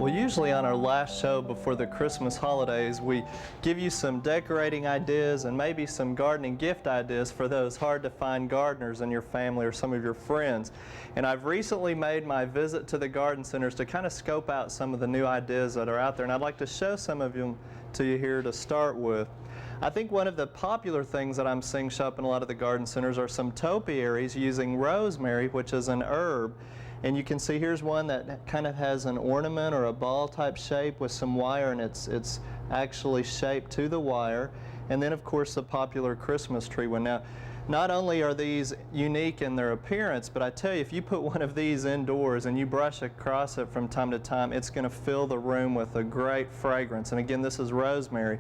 Well, usually on our last show before the Christmas holidays, we give you some decorating ideas and maybe some gardening gift ideas for those hard-to-find gardeners in your family or some of your friends. And I've recently made my visit to the garden centers to kind of scope out some of the new ideas that are out there, and I'd like to show some of them to you here to start with. I think one of the popular things that I'm seeing show up in a lot of the garden centers are some topiaries using rosemary, which is an herb. And you can see here's one that kind of has an ornament or a ball type shape with some wire, and it's actually shaped to the wire. And then of course the popular Christmas tree one. Now, not only are these unique in their appearance, but I tell you, if you put one of these indoors and you brush across it from time to time, it's going to fill the room with a great fragrance. And again, this is rosemary.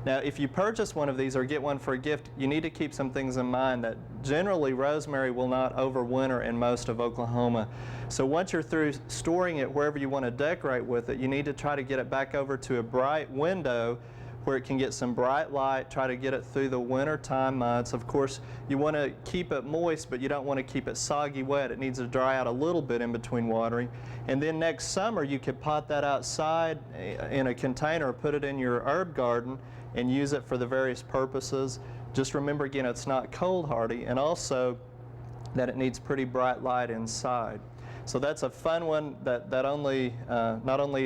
Now, if you purchase one of these or get one for a gift, you need to keep some things in mind that generally rosemary will not overwinter in most of Oklahoma. So once you're through storing it wherever you want to decorate with it, you need to try to get it back over to a bright window where it can get some bright light. Try to get it through the winter time months. Of course, you want to keep it moist, but you don't want to keep it soggy wet. It needs to dry out a little bit in between watering. And then next summer, you could pot that outside in a container or put it in your herb garden and use it for the various purposes. Just remember, again, it's not cold hardy, and also that it needs pretty bright light inside. So that's a fun one that not only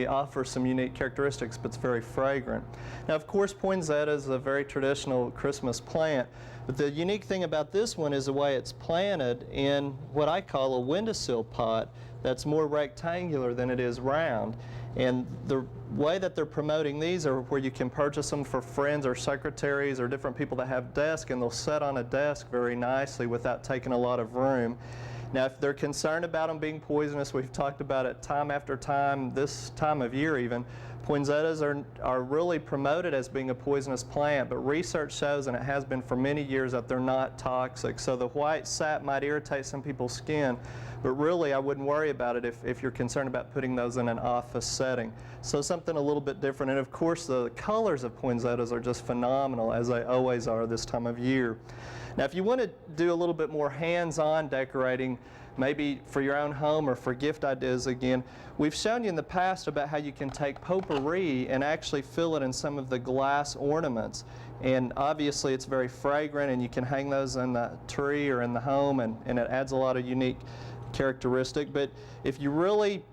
offers some unique characteristics, but it's very fragrant. Now, of course, poinsettia is a very traditional Christmas plant, but the unique thing about this one is the way it's planted in what I call a windowsill pot that's more rectangular than it is round. And the way that they're promoting these are where you can purchase them for friends or secretaries or different people that have desks, and they'll set on a desk very nicely without taking a lot of room. Now, if they're concerned about them being poisonous, we've talked about it time after time, this time of year even, poinsettias are really promoted as being a poisonous plant, but research shows, and it has been for many years, that they're not toxic. So the white sap might irritate some people's skin, but really I wouldn't worry about it if you're concerned about putting those in an office setting. So something a little bit different. And of course, the colors of poinsettias are just phenomenal, as they always are this time of year. Now, if you want to do a little bit more hands-on decorating, maybe for your own home or for gift ideas again, we've shown you in the past about how you can take potpourri and actually fill it in some of the glass ornaments. And obviously it's very fragrant, and you can hang those in the tree or in the home, and it adds a lot of unique characteristic. But if you really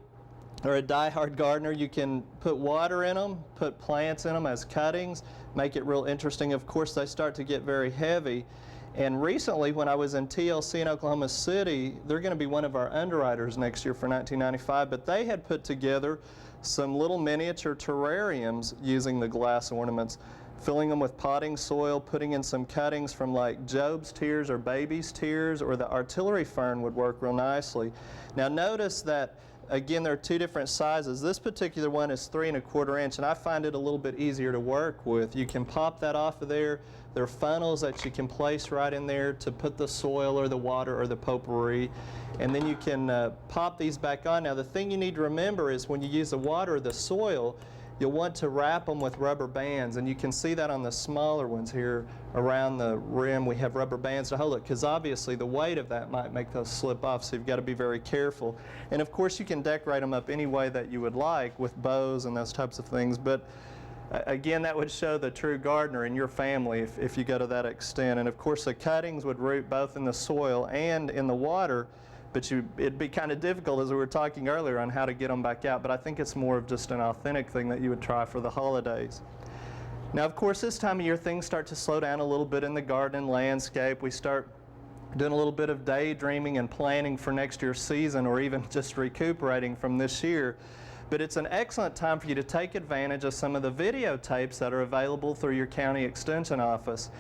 are a die-hard gardener, you can put water in them, put plants in them as cuttings, make it real interesting. Of course, they start to get very heavy. And recently, when I was in TLC in Oklahoma City, they're going to be one of our underwriters next year for 1995, but they had put together some little miniature terrariums using the glass ornaments, filling them with potting soil, putting in some cuttings from like Job's tears or baby's tears, or the artillery fern would work real nicely. Now notice that, again, there are two different sizes. This particular one is 3 1/4 inch, and I find it a little bit easier to work with. You can pop that off of there. There are funnels that you can place right in there to put the soil or the water or the potpourri, and then you can pop these back on. Now, the thing you need to remember is when you use the water or the soil, you'll want to wrap them with rubber bands, and you can see that on the smaller ones here around the rim. We have rubber bands to hold it, because obviously the weight of that might make those slip off, so you've got to be very careful. And of course, you can decorate them up any way that you would like with bows and those types of things, but again, that would show the true gardener in your family if you go to that extent. And of course, the cuttings would root both in the soil and in the water, but it'd be kind of difficult, as we were talking earlier, on how to get them back out. But I think it's more of just an authentic thing that you would try for the holidays. Now, of course, this time of year, things start to slow down a little bit in the garden and landscape. We start doing a little bit of daydreaming and planning for next year's season, or even just recuperating from this year. But it's an excellent time for you to take advantage of some of the videotapes that are available through your county extension office.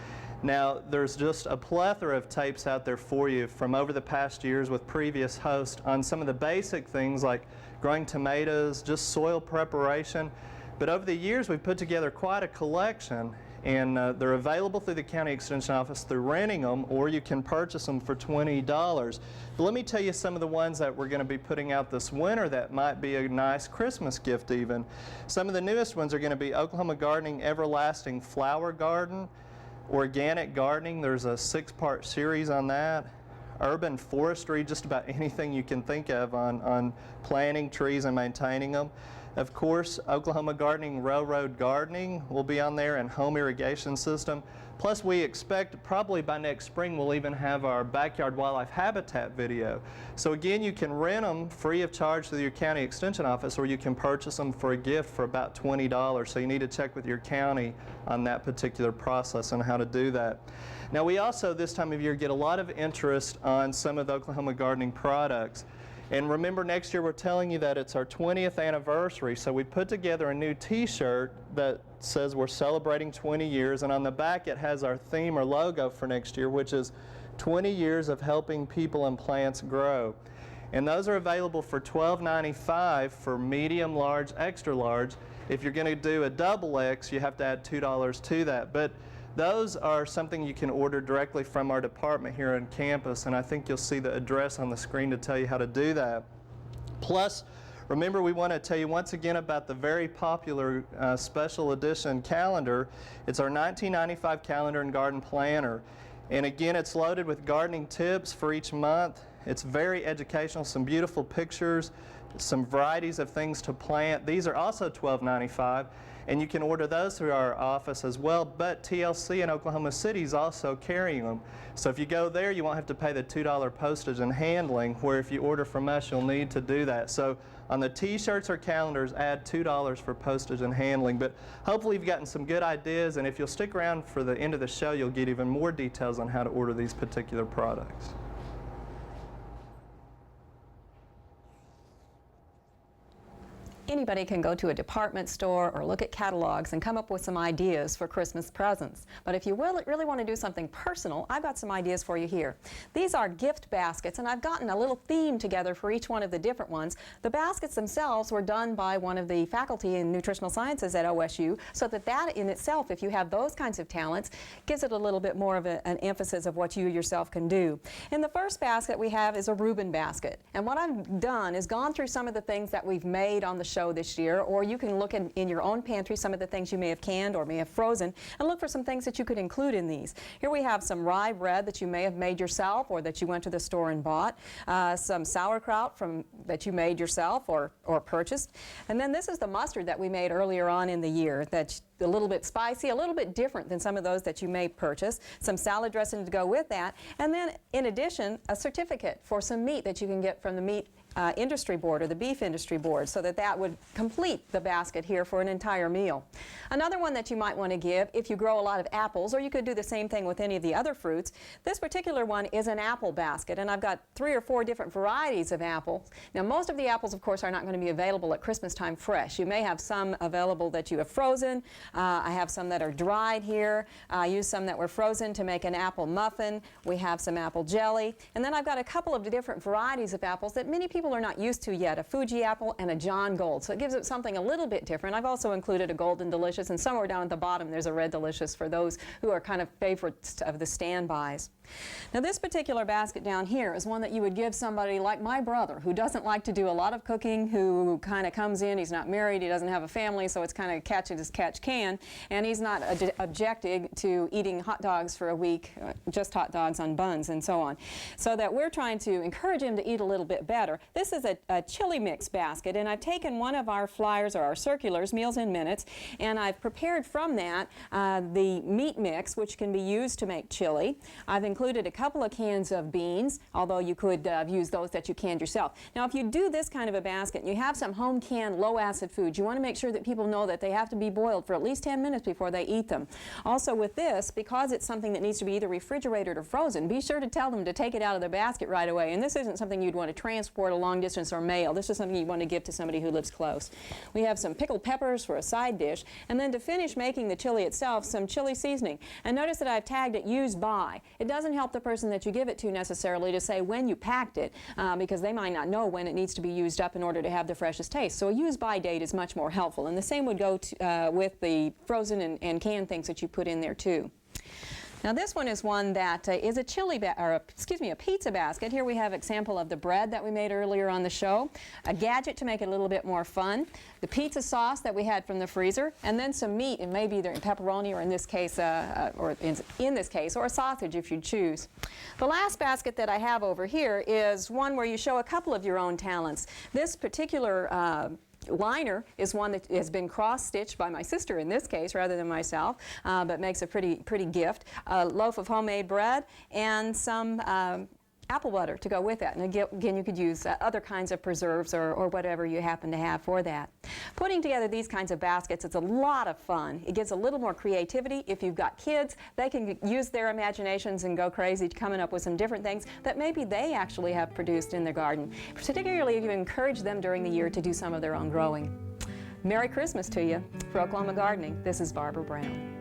Now, there's just a plethora of tapes out there for you from over the past years with previous hosts on some of the basic things like growing tomatoes, just soil preparation. But over the years, we've put together quite a collection, and they're available through the county extension office through renting them, or you can purchase them for $20. But let me tell you some of the ones that we're going to be putting out this winter that might be a nice Christmas gift even. Some of the newest ones are going to be Oklahoma Gardening Everlasting Flower Garden, Organic Gardening. There's a 6-part series on that. Urban forestry, just about anything you can think of on planting trees and maintaining them. Of course, Oklahoma Gardening Railroad Gardening will be on there, and home irrigation system. Plus, we expect probably by next spring we'll even have our backyard wildlife habitat video. So again, you can rent them free of charge through your county extension office, or you can purchase them for a gift for about $20. So you need to check with your county on that particular process and how to do that. Now, we also this time of year get a lot of interest on some of the Oklahoma gardening products. And remember, next year we're telling you that it's our 20th anniversary, so we put together a new t-shirt that says we're celebrating 20 years, and on the back it has our theme or logo for next year, which is 20 years of helping people and plants grow. And those are available for $12.95 for medium, large, extra large. If you're going to do a double X, you have to add $2 to that. But those are something you can order directly from our department here on campus, and I think you'll see the address on the screen to tell you how to do that. Plus, remember, we want to tell you once again about the very popular special edition calendar. It's our 1995 calendar and garden planner. And again, it's loaded with gardening tips for each month. It's very educational, some beautiful pictures, some varieties of things to plant. These are also $12.95. And you can order those through our office as well, but TLC in Oklahoma City is also carrying them. So if you go there, you won't have to pay the $2 postage and handling, where if you order from us, you'll need to do that. So on the t-shirts or calendars, add $2 for postage and handling. But hopefully you've gotten some good ideas, and if you'll stick around for the end of the show, you'll get even more details on how to order these particular products. Anybody can go to a department store or look at catalogs and come up with some ideas for Christmas presents. But if you really want to do something personal, I've got some ideas for you here. These are gift baskets, and I've gotten a little theme together for each one of the different ones. The baskets themselves were done by one of the faculty in nutritional sciences at OSU, so that in itself, if you have those kinds of talents, gives it a little bit more of an emphasis of what you yourself can do. In the first basket we have is a Reuben basket. And what I've done is gone through some of the things that we've made on the show this year, or you can look in your own pantry, some of the things you may have canned or may have frozen, and look for some things that you could include in these. Here we have some rye bread that you may have made yourself or that you went to the store and bought, some sauerkraut that you made yourself or purchased, and then this is the mustard that we made earlier on in the year that's a little bit spicy, a little bit different than some of those that you may purchase, some salad dressing to go with that, and then in addition a certificate for some meat that you can get from the meat industry board or the beef industry board, so that would complete the basket here for an entire meal. Another one that you might want to give if you grow a lot of apples, or you could do the same thing with any of the other fruits. This particular one is an apple basket, and I've got 3 or 4 different varieties of apples. Now, most of the apples, of course, are not going to be available at Christmas time fresh. You may have some available that you have frozen. I have some that are dried here. I used some that were frozen to make an apple muffin. We have some apple jelly, and then I've got a couple of different varieties of apples that many people are not used to yet, a Fuji apple and a John Gold. So it gives it something a little bit different. I've also included a Golden Delicious, and somewhere down at the bottom there's a Red Delicious for those who are kind of favorites of the standbys. Now, this particular basket down here is one that you would give somebody like my brother, who doesn't like to do a lot of cooking, who kind of comes in, he's not married, he doesn't have a family, so it's kind of catch it as catch can, and he's not objecting to eating hot dogs for a week, just hot dogs on buns and so on. So that we're trying to encourage him to eat a little bit better. This is a chili mix basket, and I've taken one of our flyers or our circulars, Meals in Minutes, and I've prepared from that the meat mix, which can be used to make chili. I've included a couple of cans of beans, although you could use those that you canned yourself. Now, if you do this kind of a basket and you have some home canned low acid foods, you want to make sure that people know that they have to be boiled for at least 10 minutes before they eat them. Also with this, because it's something that needs to be either refrigerated or frozen, be sure to tell them to take it out of the basket right away. And this isn't something you'd want to transport a long distance or mail. This is something you want to give to somebody who lives close. We have some pickled peppers for a side dish, and then to finish making the chili itself, some chili seasoning. And notice that I've tagged it used by. It doesn't help the person that you give it to necessarily to say when you packed it, because they might not know when it needs to be used up in order to have the freshest taste. So a use by date is much more helpful, and the same would go to, with the frozen and canned things that you put in there too. Now, this one is one that is a pizza basket. Here we have an example of the bread that we made earlier on the show, a gadget to make it a little bit more fun, the pizza sauce that we had from the freezer, and then some meat, and maybe either pepperoni or in this case, or a sausage if you choose. The last basket that I have over here is one where you show a couple of your own talents. This particular liner is one that has been cross-stitched by my sister in this case rather than myself, but makes a pretty gift. A loaf of homemade bread and some apple butter to go with it. And again, you could use other kinds of preserves or whatever you happen to have for that. Putting together these kinds of baskets, it's a lot of fun. It gives a little more creativity. If you've got kids, they can use their imaginations and go crazy coming up with some different things that maybe they actually have produced in their garden, particularly if you encourage them during the year to do some of their own growing. Merry Christmas to you. For Oklahoma Gardening, this is Barbara Brown.